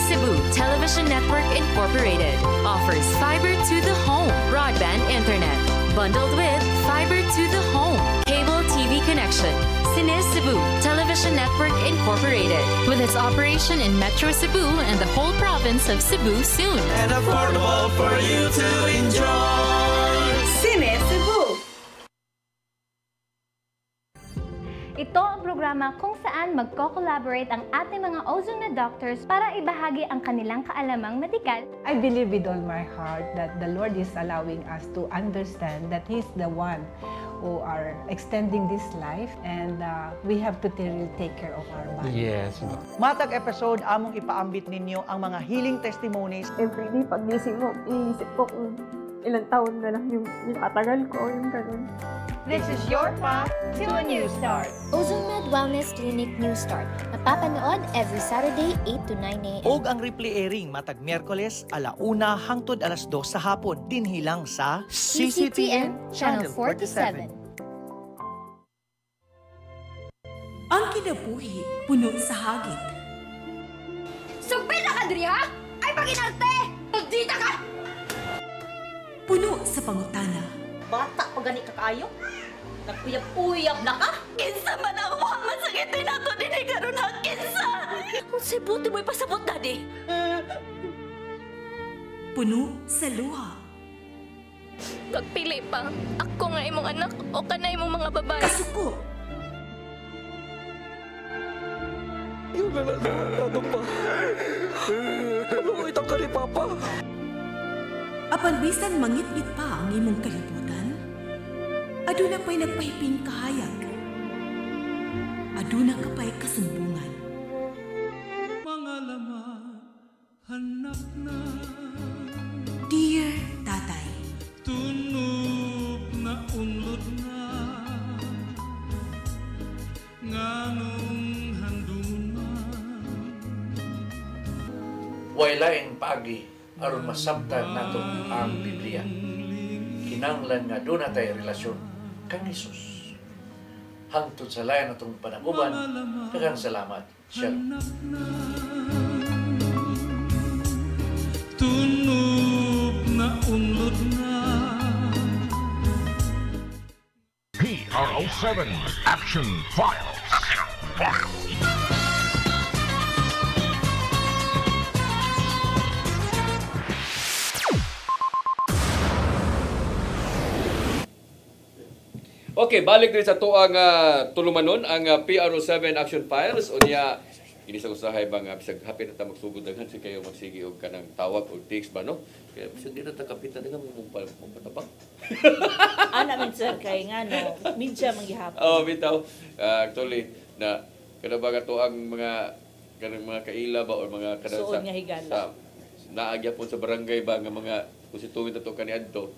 Cebu Television Network Incorporated offers fiber to the home broadband internet bundled with fiber to the home cable TV connection. Cebu Television Network Incorporated with its operation in Metro Cebu and the whole province of Cebu soon. And affordable for you to enjoy. Sinisibo. programa kung saan magko-collaborate ang ating mga ozone doctors para ibahagi ang kanilang kaalamang medikal. I believe with all my heart that the Lord is allowing us to understand that He's the one who are extending this life, and we have to really take care of our body. Yes. Matag episode, among ipaambit ninyo ang mga healing testimonies. Everyday, pag-gising mo, iisip ko kung ilang taon na lang yung katagal ko, yung ganun. This is your path to a new start. OzoneMed Wellness Clinic New Start. Mapapanood every Saturday, 8 to 9 a.m. Og ang replay airing matag Miyerkules, 1:00 hangtod 2:00 sa hapon. Dinhilang sa CCTN Channel 47. Ang kinabuhi, puno sa hagit. Sugpil na ka, Dri, ha? Ay, paginarte! Pagdita ka! Puno sa pangutana. Bata pa gani ka kayo? Nagpuyab-uyab na ka? Kinsa man ang mukhang masakitin nato din ay karoon ha, kinsa! Kung sibuti mo'y pasabot, Daddy. Puno sa luha. Pagpili pa, ako nga imong anak o kanay imong mga babae. Kasuko. Yung ano pa? Ano ko itang kani, Papa? Apan bisan mangit-ngit pa ang imong kalibutan, aduna pa'y nagpahiping kahayag. Aduna ka pa'y kasumbungan. Mga laman, hanap na. Dear Tatay, tunog na unlod na. Nganong handungan. Waylaing pagi aron masabtan nato ang Biblia. Kinanglan nga doon natay relasyon kang Jesus. Hangtod sa layan natong panaguban, daghang salamat. Shalom. Tunog na unlod na. PRO7 Action Files. Okay, balik din sa tuang tulumanon ang PRO7 Action Files. O niya, ini sa usahay ba nga, bisag hapit na ta magsugod daghan si kayo magsigi og kanang tawag o text ba, no? Kaya bisag di na ta kapitan nga mong patabang. Ana min sir kay nga no, midya manggihapon. Oh, bitaw. Actually, na kada ba to ang kanang mga kaila ba o mga kanang suod nga higala. Naagya po sa barangay ba nga mga kusituin na to kaniadto.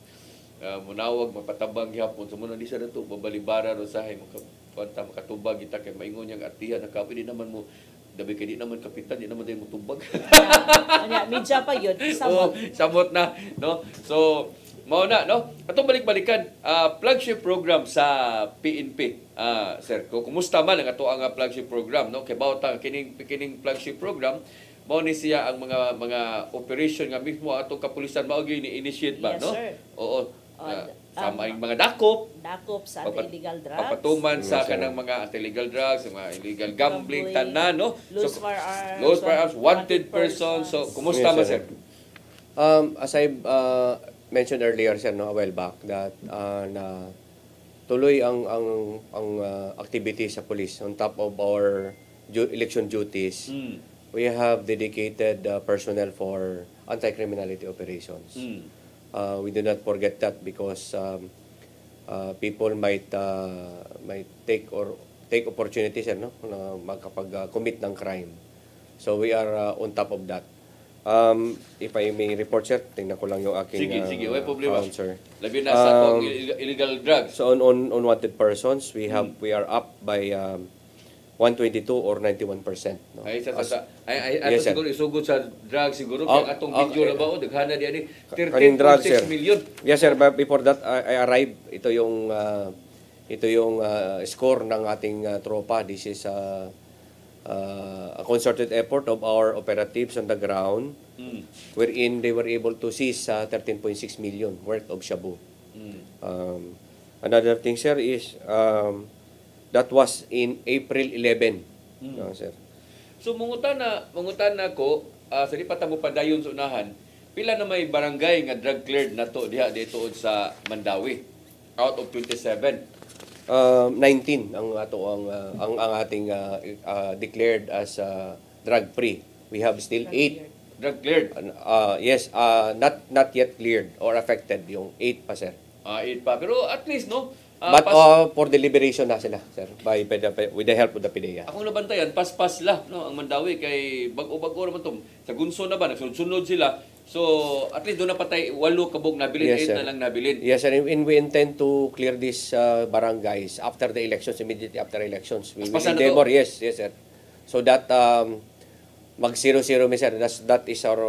Munawag mapatabang gihapon so muna di sa nato babalibara ro sahay makapanta makatubag kita kay maingon yang atiya nakapi di naman mo dabi kay di naman kapitan di naman day mo tubag. Anya midya pa yun samot. Samot na no. So mao na no. Atong balik-balikan flagship program sa PNP. Sir, kumusta man ang ato ang flagship program no kay bawta kining flagship program mao ni siya ang mga operation nga mismo atong kapulisan mao gyud ni-initiate ba yes, no? Sir. Oo. Sa mga dakop sa illegal drugs. Papatuman sa kanang mga illegal drugs, mga illegal gambling tanan no. Loose firearms, wanted persons. So kumusta ba sir? As I mentioned earlier sir no a while back that na tuloy ang activities sa police on top of our election duties. We have dedicated personnel for anti-criminality operations. We do not forget that because people might take opportunities no na makapag-commit ng crime. So we are on top of that. If I may report sir, tingnan ko lang yung aking sige, way problema. Sir. Labi na sa illegal drugs. So on unwanted persons, we are up by 122 or 91%. No? Ay yes, siguro isugod sa drugs siguro kay atong video na ba o daghana di ani 13.6 million. Yes sir, but before that I arrived ito yung score ng ating tropa. This is a concerted effort of our operatives on the ground wherein they were able to seize 13.6 million worth of shabu. Another thing sir is that was in April 11. No, sir. So mungutan na ko sa di pa ta mo padayon sa unahan, pila na may barangay nga drug cleared nato diha dito sa Mandawi out of 27. 19 ang ating declared as drug-free. We have still 8. Drug cleared? Yes, not yet cleared or affected, yung 8 pa, sir. 8 pa. Pero at least, no? But for deliberation na sila, sir, with the help of the PDEA. Akong nabantayan, pas-pas la, no? Ang Mandawi kay bago-bago naman to. Sa Gunso na ba, nagsunod sila. So, at least doon na patay 8 kabog nabilin, 8 na lang nabilin. Yes, sir. And we intend to clear these barangays after the elections, immediately after elections. We will endeavor, yes, sir. So that mag-0-0, sir. That is our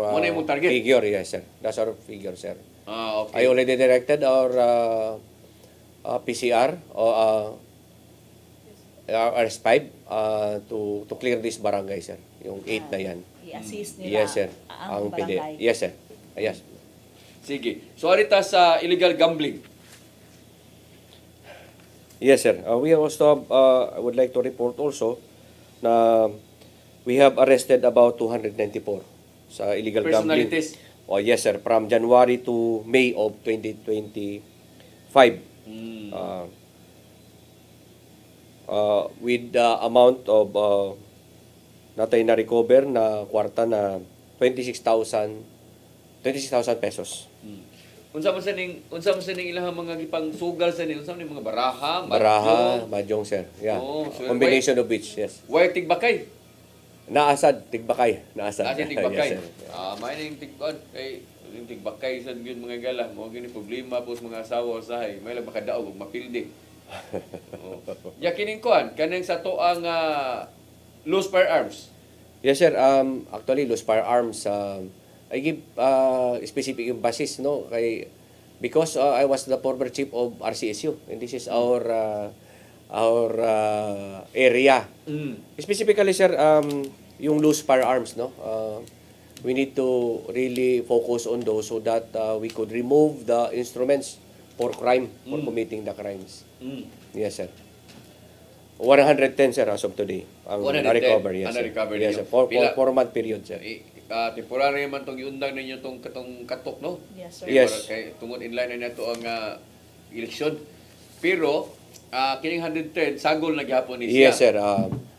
figure, yes, sir. That's our figure, sir. Okay. I already directed our PCR or RS5 to clear this barangay, sir. Yung 8 na yan. I-assist nila yes, sir. ang barangay. Yes, sir. Yes. Sige. So, arita sa illegal gambling. Yes, sir. We also I would like to report also na we have arrested about 294 sa illegal gambling. Personalities? Oh, yes, sir. From January to May of 2025. With the amount of natay na recover na kwarta na 26,000 pesos. Unsa man sa ning ilang mga gipang sugal sa ning unsa man mga baraha, mahjong, sir. Yeah. So combination of which, yes. Way tigbakay. Naasad tigbakay. Tigbakay. Yes, sir. May ning tigkon kay ning tigbakay sad gyud mga gala mo gini problema pos mga asawa usahay may lang makadaog ug mapildi. Ya kining kuan kanang sa to ang loose firearms. Yes, sir. Actually, loose firearms, I give specific emphasis, no? Because I was the former chief of RCSU, and this is our area. Specifically, sir, yung loose firearms, no? We need to really focus on those so that we could remove the instruments for crime, for committing the crimes. Yes, sir. 110, sir, as of today. Ang na-recover, yes, sir. Yes, sir. 4-month period, sir. Temporary man itong iundang ninyo itong katok, no? Yes, sir. Yes. Kay tungod inline na ito ang eleksyon. Pero, kining 110, sagol na gihapon ni siya. Yes, sir.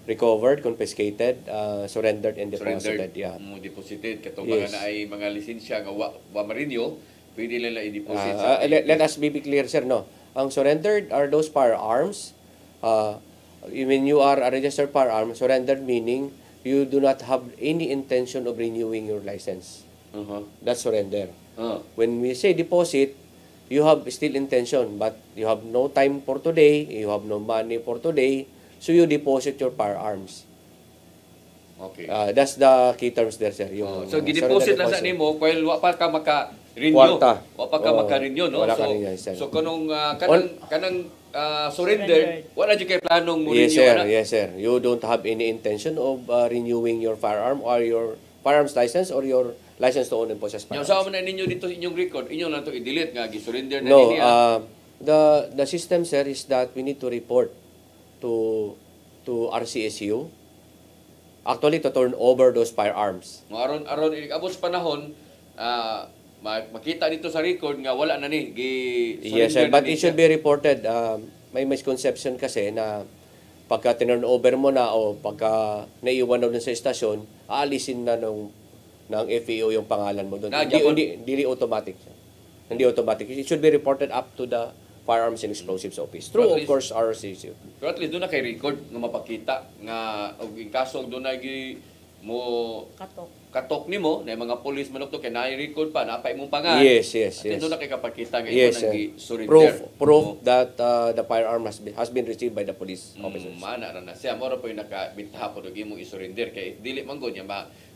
Recovered, confiscated, surrendered, and deposited. Yeah. Deposited. Katong mga na ay mga lisensya nga wa marinyo, pwede nila i-deposit. Let us be clear, sir, no? Ang surrendered are those firearms. When you are a registered firearm, surrendered meaning you do not have any intention of renewing your license. That's surrender. When we say deposit, you have still intention, but you have no time for today, you have no money for today, so you deposit your firearms. Okay. That's the key terms there, sir. So, gideposit lang sa nimo, while wa pa ka maka-renew. Kwarta. Wa pa ka maka-renew, no? Wala ka rin, sir. So, kanang surrender, wala dyan kayo planong mo yes, renew, sir. Yes, sir. You don't have any intention of renewing your firearm or your firearms license or your license to own and possess firearms. Yung sama na ninyo dito sa inyong record, inyo lang ito i-delete nga, gi-surrender na no, niya. The system, sir, is that we need to report to RCSU actually to turn over those firearms. Aron abot sa panahon, makita dito sa record nga wala na ni yes, sir, but it should be reported. May misconception kasi na pagka turn over mo na o pagka naiwan na dun sa estasyon, aalisin na ng FAO yung pangalan mo doon. Hindi automatic. Hindi automatic. It should be reported up to the Firearms and Explosives Office. Through, of course, RCSU. Pero at least doon na kay record nga mapakita nga yung kaso doon na mo katok nimo na mga police manok to kay na-record pa napay imong pangalan. Yes. Doon na kay kapakita nga yes, imo nang surrender. Proof that the firearm has been received by the police officers. Mana ra na siya mo ra po yung nakabitaha po og imong i-surrender kay dili man gud niya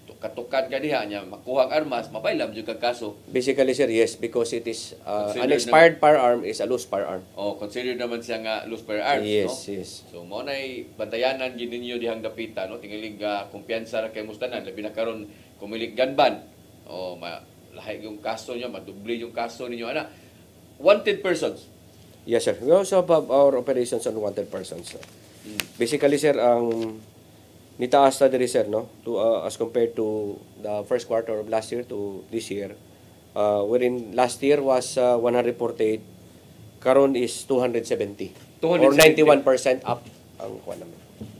katukan ka diha niya makuha ang armas mapailam jud kag kaso. Basically, sir, yes, because it is an expired firearm is a loose firearm. Consider naman siya nga loose firearms, yes, no? Yes. So mo nay bantayanan gid ninyo dihang dapita, no? Tingalig kumpiyansa ra kay mustanan labi na karon kumilig ganban. Lahi yung kaso niya, madubli yung kaso ninyo ana. Wanted persons. Yes, sir. We also have our operations on wanted persons. Basically, sir, ang nitaas na diri, sir, no? As compared to the first quarter of last year to this year, wherein last year was 148, karon is 270. or 91% up ang kuha namin.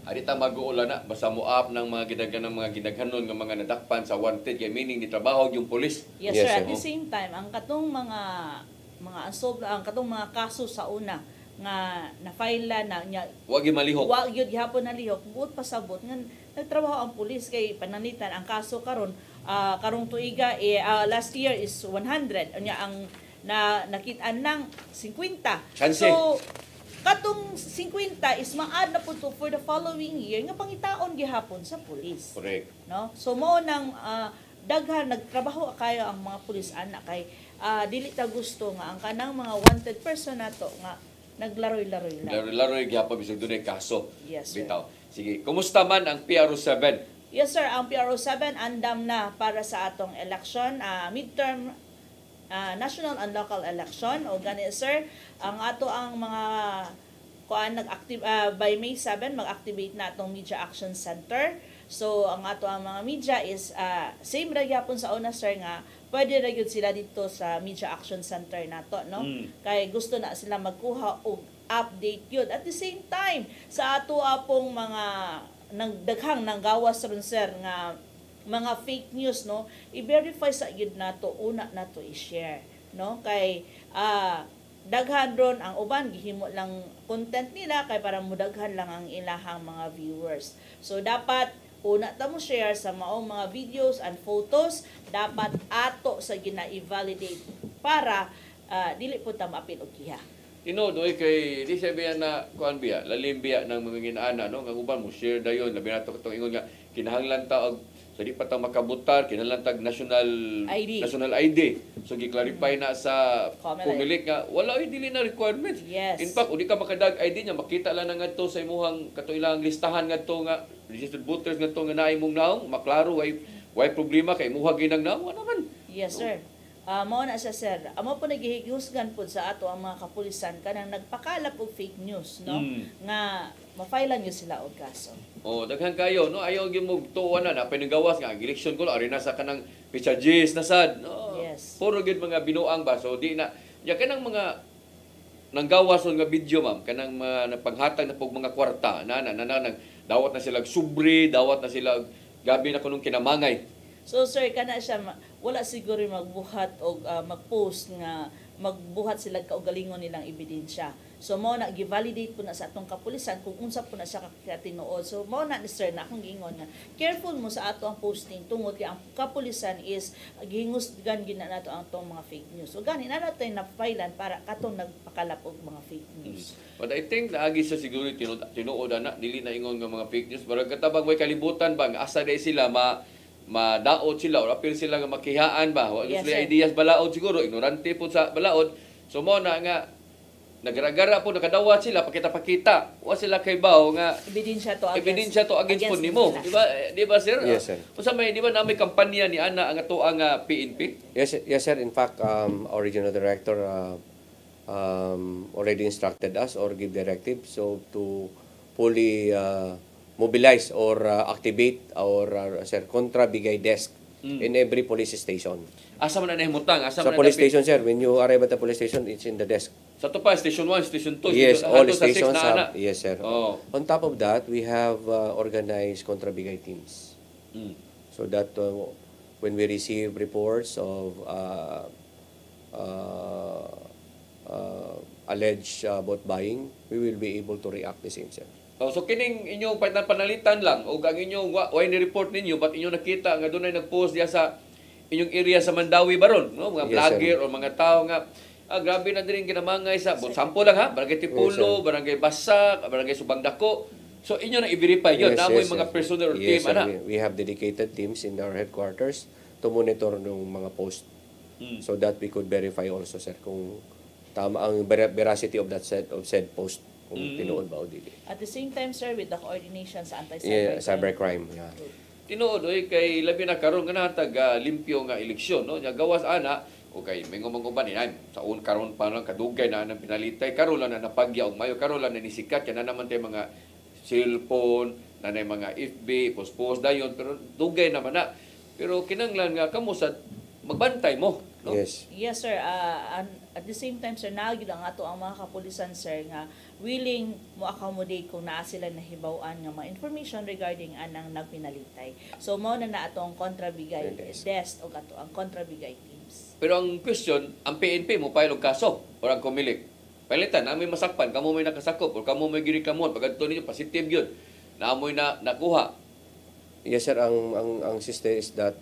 Adita mag-uula na basta mo up ng mga gidaghan ng mga gidaghanon nga mga nadakpan sa wanted kay meaning ni trabaho yung pulis. Yes, sir. At the same time, ang katong mga unsolved, ang katong mga kaso sa una nga na-file na nya wag gyud malihok. Wag gyud gihapon nalihok, buot pasabot nga nagtrabaho ang pulis kay pananitan ang kaso karon karong tuiga last year is 100 nya ang nakit-an ng 50. Chance. So katong 50 is ma-add na po to for the following year nga pangitaon gihapon sa pulis. Correct. No? So mo nang daghan nagtrabaho kayo ang mga pulis ana kay dili ta gusto nga ang kanang mga wanted person nato nga naglaroy-laroy lang. Laroy-laroy gyapon bisag dunay kaso. Yes, sir. Bitaw. Sige, kumusta man ang PRO7? Yes, sir. Ang PRO7 andam na para sa atong election, midterm national and local election. O gani, sir, ang ato ang mga nag-active by May 7 mag-activate na atong Media Action Center. So ang ato ang mga media is same ra gyapon sa una, sir, nga pwede ra gyud sila dito sa Media Action Center nato, no? Kay gusto na sila magkuha og update yun. At the same time, sa ato apong mga nagdaghang nanggawas ron, sir, nga mga fake news, no, i-verify sa gyud nato, una nato i-share, no, kay daghan ron ang uban gihimo lang content nila kay para mudaghan lang ang ilahang mga viewers. So dapat una ta mo share sa maong mga videos and photos, dapat ato sa gina-evaluate para dili po ta maapil og kiha. Tinodoy kay di siya biya na kuan biya, lalim biya ng mga ginaana, no, nga uban mo share dayon labi nato katong ingon nga kinahanglan ta og so di pa ta makabutar kinahanglan tag national ID. So gi-clarify na sa pumilik nga wala ay dili na requirement. Yes. In fact, udi ka makadag ID nya makita lang na ngadto sa imong katuilang listahan ngadto nga registered voters ngadto nga naay mong naong maklaro way problema kay imuha ginang naong ano man. Yes, sir. Mao na siya, sir. Amo po nagihigusgan po sa ato ang mga kapulisan kanang nagpakalap og fake news, no? Nga ma-filean niyo sila og kaso. Daghan kayo, no, ayaw gyud mo tuwa na pinagawas nga ang election ko ari na sa kanang pichages na sad, no. Yes. Puro gyud mga binuang ba, so di na ya kanang mga nanggawas nga video, ma'am, kanang napanghatag na pog mga kwarta na dawat na sila sobre, dawat na sila gabi na kunong kinamangay. So sir, kana siya wala siguro magbuhat o mag-post nga magbuhat sila kaugalingon nilang ebidensya. So mo na gi-validate po na sa atong kapulisan kung unsa po na siya katinuod. So mo na ni sir na akong giingon nga careful mo sa ato ang posting tungod kay ang kapulisan is gihingusgan gina nato ang atong mga fake news. So gani na nato na filean para katong nagpakalap og mga fake news. But I think naagi sa siguro tinuod na dili na ingon nga mga fake news para katabang way kalibutan ba nga asa day sila madaot sila or apil sila nga makihaan ba wa sila ideas balaod siguro ignorante po sa balaod. So mo na nga nagragara po nakadawat sila pakita wa sila kay bawo nga ebidensya to against po nimo, di ba sir? Yes, sir. Usa may di ba na may kampanya ni ana ang ato ang PNP? Yes, sir. In fact, our regional director already instructed us or give directive so to fully mobilize or activate our kontra bigay desk in every police station. Asa man na nahimutang? Sa police station, sir. When you arrive at the police station, it's in the desk. Sa to pa, Station 1, Station 2, yes, all stations have. Yes, sir. On top of that, we have organized kontra bigay teams. So that when we receive reports of alleged vote buying, we will be able to react the same, sir. So kining inyong panalitan lang o ang inyong way ni report ninyo but inyong nakita nga dunay nag-post diya sa inyong area sa Mandawi baron, no, mga vlogger o mga tao nga grabe na din kinamangay sa sample lang ha, Barangay Tipulo, Barangay Basak, Barangay Subang Dako. So inyo na i-verify yun, namoy mga personnel or team ana. We have dedicated teams in our headquarters to monitor ng mga post so that we could verify also, sir, kung tama ang veracity of that said post. Kung tinuod ba o dili. At the same time, sir, with the coordination sa cybercrime. Yeah. Tinuod kay labi na karon nga natag limpyo nga eleksyon, no? Nya gawas ana okay, may ngumang-uban inay sa karon pa lang kadugay na nang pinalitay, karon lang na napagya og mayo, karon lang na nisikat kana naman tay mga cellphone, nanay mga FB, post dayon pero dugay naman na. Pero kinanglan nga kamo sa magbantay mo no? Yes. Yes, sir. At the same time, sir, nagyod ang ato ang mga kapulisan, sir, nga willing mo accommodate kung naa sila nahibawan nga mga information regarding anang nagpinalitay. So, mao na atong kontrabigay desk o ato ang kontrabigay teams. Pero ang question, ang PNP mo file og kaso o ang kumilik. Palitan, may masakpan, kamo may nakasakop o kamo may gireklamuhan, pag adto ninyo positive yun. Naamoy na nakuha. Yes, sir. Ang system is that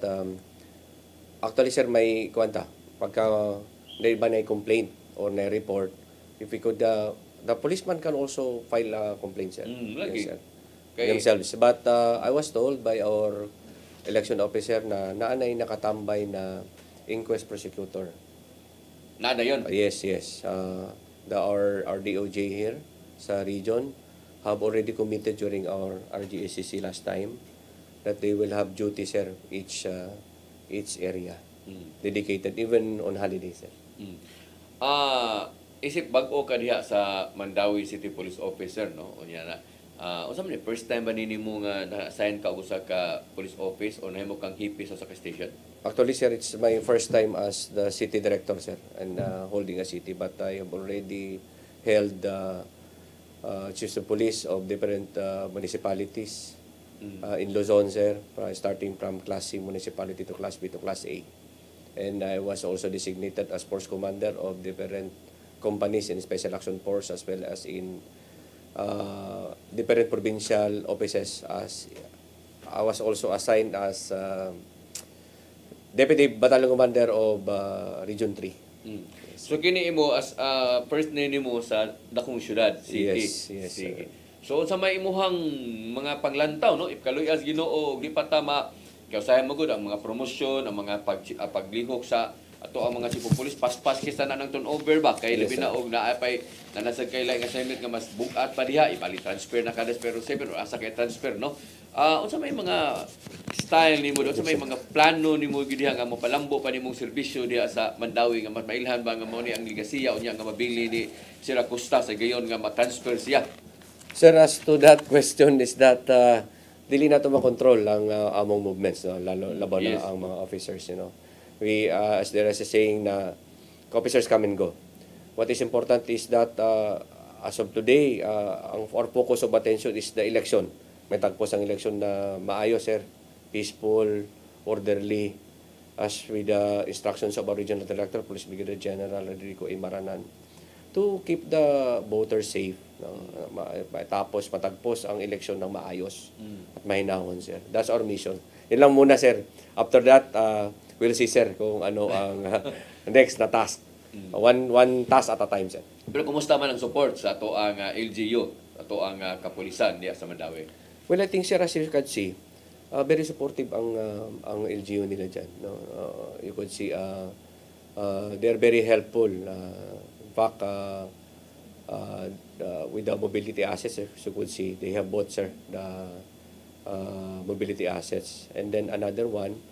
actually, sir, may kwanta. Pagka ba na complaint or na report, if we could, the policeman can also file a complaint, sir. Lagi. Yes, sir. Okay. Themselves. But I was told by our election officer na naanay nakatambay na inquest prosecutor. Nada yun? Yes. Our DOJ here sa region have already committed during our RGSCC last time that they will have duty, sir, each area. Dedicated, even on holidays, sir. Isip bag-o ka diha sa Mandawi City Police Officer, no? Unya na. Unsa man ni first time ba nimo nga na-assign ka usa ka police office o nahimo kang hipi sa station? Actually, sir, it's my first time as the city director, sir, and holding a city. But I have already held chiefs of police of different municipalities in Luzon, sir, starting from Class C municipality to Class B to Class A. And I was also designated as force commander of different companies in Special Action Force as well as in different provincial offices. As I was also assigned as Deputy Battalion Commander of Region 3. So kini imo as first name mo sa dakong syudad, city. Yes, sige. So sa may imuhang mga paglantaw, no, if kaluyas Ginoo di patama kausahay mo gud ang mga promosyon, ang mga paglihok sa ato ang mga chief of police paspas kisa na ng turnover ba kay labi na og naapay na nasa kay lain assignment nga mas bukat pa diha ibali transfer na kada pero 7 or asa kay transfer, no. Unsa may mga style nimo, unsa may mga plano nimo gid diha nga mapalambo pa nimong serbisyo diha sa Mandawi nga mas mailhan ba nga mao ni ang ligasiya unya nga mabili ni Sir Acosta sa gayon nga ma-transfer siya? Sir, as to that question is that dili na to makontrol ang among movements, no? Lalo laban na ang mga officers, you know. We as there is a saying na officers come and go. What is important is that as of today, our focus of attention is the election. May tagpos ang election na maayos, sir, peaceful, orderly, as with the instructions of our Regional Director, Police Brigadier General Rodrigo A. Maranan, to keep the voters safe. No? Tapos matagpos ang election ng maayos at mahinahon, sir. That's our mission. Yun lang muna, sir. After that, we'll see, sir, kung ano ang next na task. One task at a time, sir. Pero kumusta man ang support sa ato ang LGU, ato ang kapulisan diya sa Mandawi? Well, I think, sir, as you can see, very supportive ang LGU nila dyan. No? You could see they're very helpful. In fact, with the mobility assets, as you could see, they have both, sir, the mobility assets. And then another one,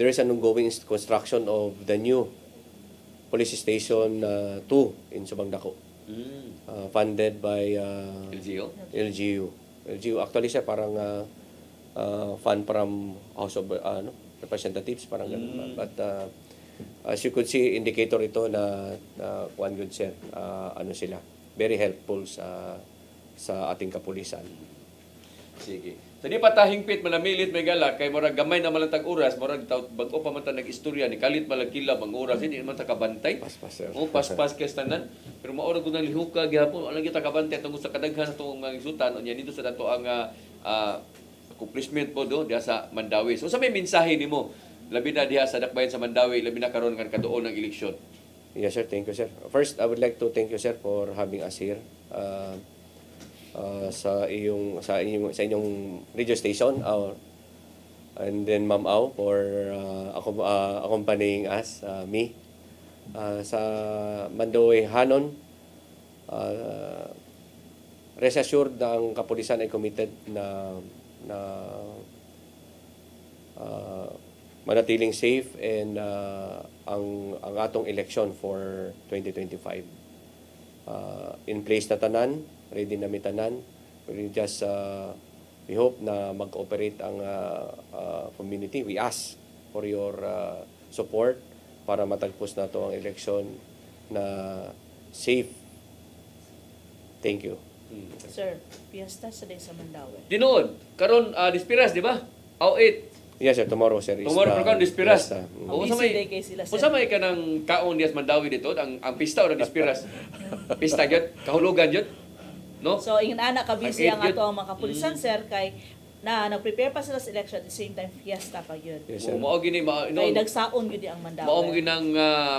there is an ongoing construction of the new police station 2 in Subang-Dako, funded by LGU. Actually, sir, parang fund from House of Representatives, parang ganun. But as you could see, indicator ito na one good, sir, ano sila, very helpful sa ating kapulisan. Sige. So di pa ta hingpit manamilit may gala kay murag gamay na malantag oras, murag bag-o pa man ta nag-istorya ni kalit malagkilab ang oras, hindi man ta kabantay. Paspas, sir. Paspas kay tanan. Pero mao ra gud nang lihuka gihapon, wala kita kabantay tungod sa kadaghan sa tuong mga isutan unya dito sa dato ang accomplishment po do diha sa Mandawi. So sa may mensahe nimo labi na diha sa dakbayan sa Mandawi, labi na karon kan kaduol ng eleksyon? Yes, sir. Thank you, sir. First, I would like to thank you, sir, for having us here. Sa inyong radio station, and then Ma'am Au for accompanying us, me. Sa Mandawi Hanon, rest assured na ang kapulisan ay committed na manatiling safe and ang atong election for 2025. In place na tanan, ready na mitanan. We just we hope na mag-cooperate ang community. We ask for your support para matagpos na to ang eleksyon na safe. Thank you. Sir, piyesta sa day sa Mandawi. Tinuod, karon Dispiras, di ba? Aw 8. Yes, sir. Tomorrow, sir. Tomorrow program Dispiras. Busy day kay sila, sir. Unsa may kanang kaon dias Mandawi dito ang pista o Dispiras? Pista gyud, kahulugan gyud. No? So ingin ana ka busy ang ato ang mga kapulisan, sir, kay na nag-prepare pa sila sa election at the same time fiesta pa yun. Yes, sir. Mao gini kay nagsaon gid ang Mandawi. Mao gini ang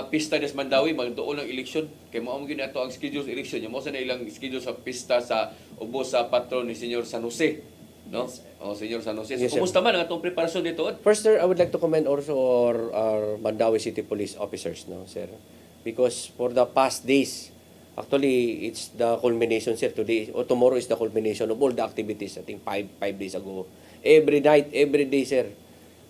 pista des Mandawi magtuon ang eleksyon kay mao gini ato ang schedule sa eleksyon. Mao sa na ilang schedule sa pista sa ubos sa patron ni Senyor San Jose, no? Yes, Senyor San Jose. Yes, So, kumusta man ang atong preparasyon dito? First, sir, I would like to commend also our Mandawi City Police officers, no, sir, because for the past days, actually, it's the culmination, sir. Today or tomorrow is the culmination of all the activities. I think five days ago. Every night, every day, sir.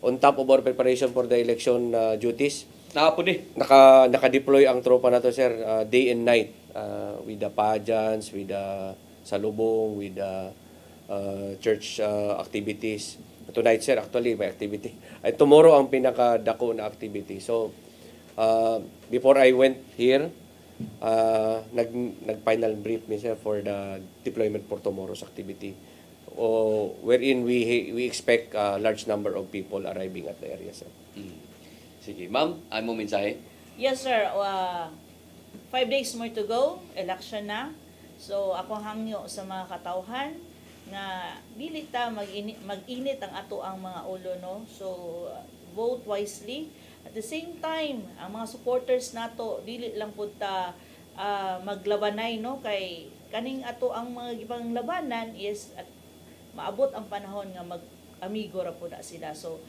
On top of our preparation for the election duties. Naka-deploy ang tropa na to, sir, day and night. With the pageants, with the salubong, with the church activities. Tonight, sir, actually, may activity. Tomorrow ang pinaka-dako na activity. So, before I went here, nag-final brief me, sir, for the deployment for tomorrow's activity, wherein we expect a large number of people arriving at the area, sir. Sige, ma'am, ano mo mensahe? Yes, sir. 5 days more to go, election na. So ako hangyo sa mga katawhan nga dili ta mag-init ang ato ang mga ulo, no. So vote wisely. At the same time, ang mga supporters nato dili lang pud ta maglabanay, no, kay kaning ato ang mga gibang labanan is at maabot ang panahon nga mag-amigo ra pud sila. So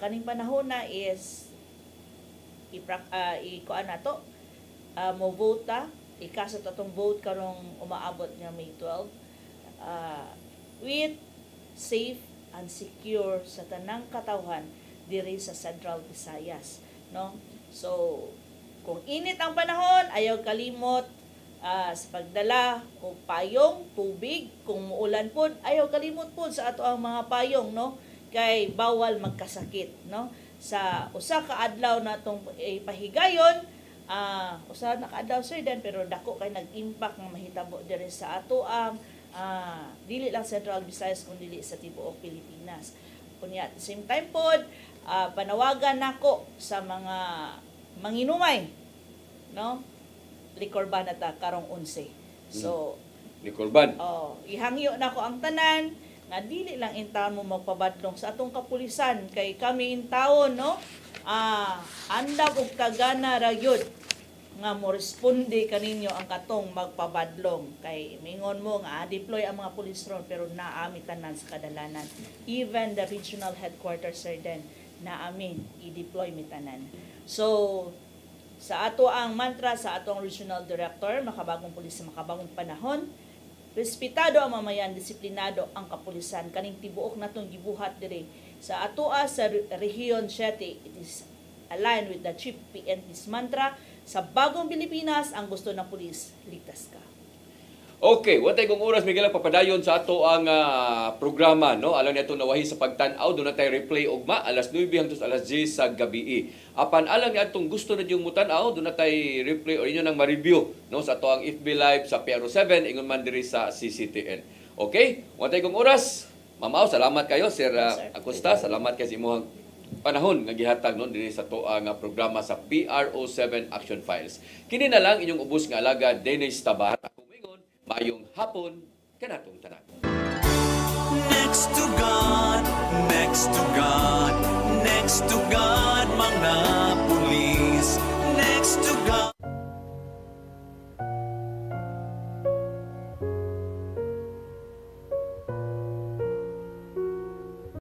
kaning panahon na is ikuan nato mo vote ta, ikasa atong vote karong umaabot nga May 12 with safe and secure sa tanang katawhan diri sa Central Visayas, no. So kung init ang panahon, ayaw kalimot sa pagdala o payong, tubig. Kung muulan po, ayaw kalimot po sa ato ang mga payong, no? Kay bawal magkasakit, no? Sa usa ka adlaw natong pahigayon, usa na ka adlaw, sir, dan, pero dako kay nag-impact nga mahitabo diri sa ato ang dili lang Central Visayas kundi dili sa tibuok Pilipinas. Kunya at the same time po, panawagan nako sa mga manginumay, no? Liquor ban ata karong 11. So, liquor ban. Ihangyo na ko ang tanan nga dili lang in taon mo magpabadlong sa atong kapulisan kay kami in taon, no? Andam og kagana ra gyud nga mo responde kaninyo ang katong magpabadlong kay mingon mo nga deploy ang mga pulis ron pero naami tanan sa kadalanan. Even the regional headquarters, sir, den naamin i-deploy mi tanan. So sa ato ang mantra sa ato ang regional director, makabagong pulis sa makabagong panahon, respetado ang mamayan, disiplinado ang kapulisan. Kaning tibuok natong gibuhat diri sa atoa sa Rehiyon 7, it is aligned with the Chief PNP's mantra, sa bagong Pilipinas, ang gusto ng pulis, ligtas ka. Okay, watay kong oras Miguel papadayon sa ato ang programa, no. Alam niya nawahi sa pagtan-aw, do na tay replay ugma alas 9 hangtod alas 10 sa gabi. Apan alam niya atong gusto na yung mutan-aw, do na tay replay or inyo nang ma-review, no, sa ato ang FB Live sa PRO7 ingon man diri sa CCTN. Okay? Watay kong oras. Mamaw, salamat kayo, Sir Acosta. Salamat kay sa imong panahon nga gihatag no diri sa toa nga programa sa PRO7 Action Files. Kini na lang inyong ubos nga alaga Dennis Tabar. Mayong hapon kanatong tanan. Next to God, next to God, next to God, mga